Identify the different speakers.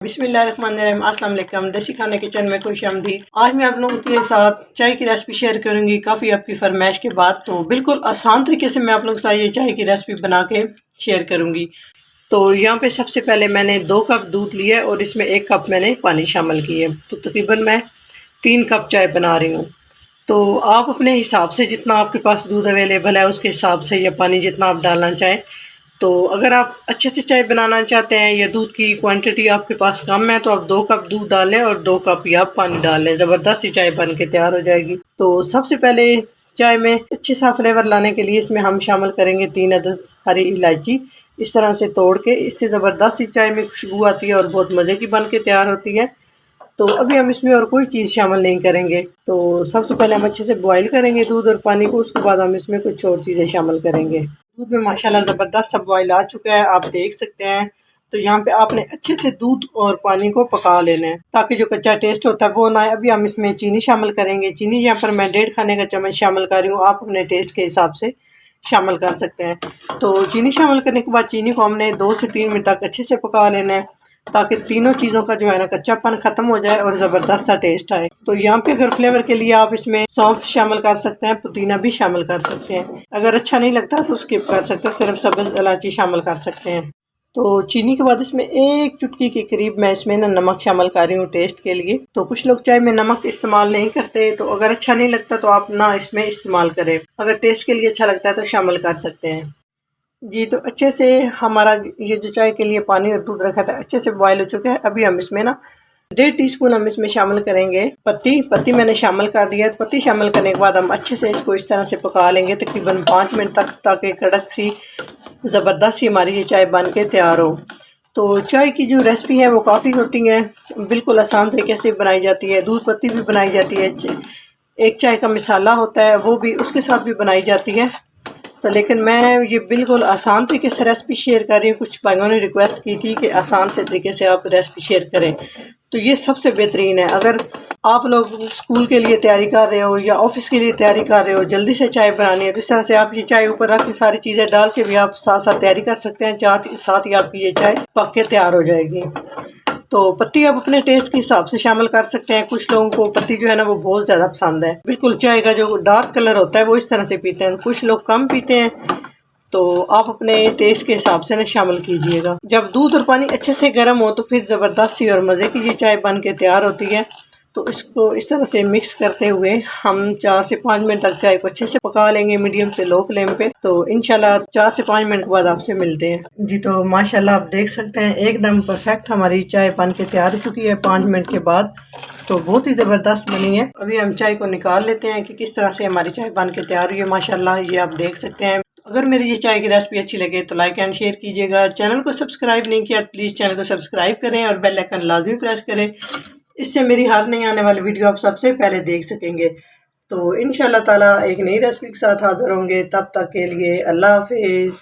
Speaker 1: बिस्मिल्लाहिर्रहमानिर्रहीम, अस्सलाम वालेकुम। देसी खाने किचन में खुशामदीद। आज मैं आप लोगों के साथ चाय की रेसिपी शेयर करूंगी काफ़ी आपकी फरमाइश के बाद। तो बिल्कुल आसान तरीके से मैं आप लोगों के साथ ये चाय की रेसिपी बना के शेयर करूंगी। तो यहाँ पे सबसे पहले मैंने 2 कप दूध लिया है और इसमें 1 कप मैंने पानी शामिल किए। तो तकरीबन मैं 3 कप चाय बना रही हूँ। तो आप अपने हिसाब से जितना आपके पास दूध अवेलेबल है उसके हिसाब से या पानी जितना आप डालना चाहें। तो अगर आप अच्छे से चाय बनाना चाहते हैं या दूध की क्वांटिटी आपके पास कम है तो आप 2 कप दूध डाल लें और 2 कप या पानी डाल लें। ज़बरदस्त सी चाय बन के तैयार हो जाएगी। तो सबसे पहले चाय में अच्छे सा फ्लेवर लाने के लिए इसमें हम शामिल करेंगे 3 अदद हरी इलायची। इस तरह से तोड़ के, इससे ज़बरदस्त सी चाय में खुशबू आती है और बहुत मज़े की बन के तैयार होती है। तो अभी हम इसमें और कोई चीज़ शामिल नहीं करेंगे। तो सबसे पहले हम अच्छे से बॉईल करेंगे दूध और पानी को, उसके बाद हम इसमें कुछ और चीज़ें शामिल करेंगे। दूध में माशाल्लाह ज़बरदस्त सब बॉईल आ चुका है, आप देख सकते हैं। तो यहाँ पे आपने अच्छे से दूध और पानी को पका लेना है ताकि जो कच्चा टेस्ट होता है वो ना आए। अभी हम इसमें चीनी शामिल करेंगे। चीनी यहाँ पर मैं 1.5 खाने का चम्मच शामिल कर रही हूँ, आप अपने टेस्ट के हिसाब से शामिल कर सकते हैं। तो चीनी शामिल करने के बाद चीनी को हमने 2 से 3 मिनट तक अच्छे से पका लेना है ताकि तीनों चीज़ों का जो है ना कच्चापन ख़त्म हो जाए और ज़बरदस्त सा टेस्ट आए। तो यहाँ पे अगर फ्लेवर के लिए आप इसमें सौंफ शामिल कर सकते हैं, पुदीना भी शामिल कर सकते हैं। अगर अच्छा नहीं लगता तो स्किप कर सकते हैं, सिर्फ सब्ज़ इलायची शामिल कर सकते हैं। तो चीनी के बाद इसमें 1 चुटकी के करीब मैं इसमें ना नमक शामिल कर रही हूँ टेस्ट के लिए। तो कुछ लोग चाय में नमक इस्तेमाल नहीं करते, तो अगर अच्छा नहीं लगता तो आप ना इसमें इस्तेमाल करें। अगर टेस्ट के लिए अच्छा लगता है तो शामिल कर सकते हैं जी। तो अच्छे से हमारा ये जो चाय के लिए पानी और दूध रखा था अच्छे से बॉयल हो चुका है। अभी हम इसमें ना 1.5 टीस्पून हम इसमें शामिल करेंगे पत्ती मैंने शामिल कर दिया है। पत्ती शामिल करने के बाद हम अच्छे से इसको इस तरह से पका लेंगे तकरीबन 5 मिनट तक, ताकि कड़क सी ज़बरदस्त सी हमारी ये चाय बन के तैयार हो। तो चाय की जो रेसिपी है वो काफ़ी होती है, बिल्कुल आसान तरीके से बनाई जाती है। दूध पत्ती भी बनाई जाती है, एक चाय का मिसाला होता है वो भी उसके साथ भी बनाई जाती है। तो लेकिन मैं ये बिल्कुल आसान तरीके से रेसिपी शेयर कर रही हूँ। कुछ भाइयों ने रिक्वेस्ट की थी कि आसान से तरीके से आप रेसिपी शेयर करें, तो ये सबसे बेहतरीन है। अगर आप लोग स्कूल के लिए तैयारी कर रहे हो या ऑफिस के लिए तैयारी कर रहे हो, जल्दी से चाय बनानी है, तो इस तरह से आप ये चाय ऊपर रख के सारी चीज़ें डाल के भी आप साथ साथ तैयारी कर सकते हैं। साथ ही आपकी ये चाय पक के तैयार हो जाएगी। तो पत्ती आप अपने टेस्ट के हिसाब से शामिल कर सकते हैं। कुछ लोगों को पत्ती जो है ना वो बहुत ज़्यादा पसंद है, बिल्कुल चाय का जो डार्क कलर होता है वो इस तरह से पीते हैं। कुछ लोग कम पीते हैं, तो आप अपने टेस्ट के हिसाब से ना शामिल कीजिएगा। जब दूध और पानी अच्छे से गर्म हो तो फिर ज़बरदस्त सी और मज़े की ये चाय बन के तैयार होती है। तो इसको इस तरह से मिक्स करते हुए हम 4 से 5 मिनट तक चाय को अच्छे से पका लेंगे मीडियम से लो फ्लेम पे। तो इंशाल्लाह 4 से 5 मिनट के बाद आपसे मिलते हैं जी। तो माशाल्लाह आप देख सकते हैं एकदम परफेक्ट हमारी चाय बन के तैयार हो चुकी है 5 मिनट के बाद। तो बहुत ही ज़बरदस्त बनी है। अभी हम चाय को निकाल लेते हैं कि किस तरह से हमारी चाय बन के तैयार हुई है। माशाल्लाह ये आप देख सकते हैं। अगर मेरी ये चाय की रेसिपी अच्छी लगे तो लाइक एंड शेयर कीजिएगा। चैनल को सब्सक्राइब नहीं किया प्लीज़ चैनल को सब्सक्राइब करें और बेल आइकन लाजमी प्रेस करें, इससे मेरी हर नई आने वाली वीडियो आप सबसे पहले देख सकेंगे। तो इंशाल्लाह ताला एक नई रेसिपी के साथ हाज़िर होंगे, तब तक के लिए अल्लाह हाफिज़।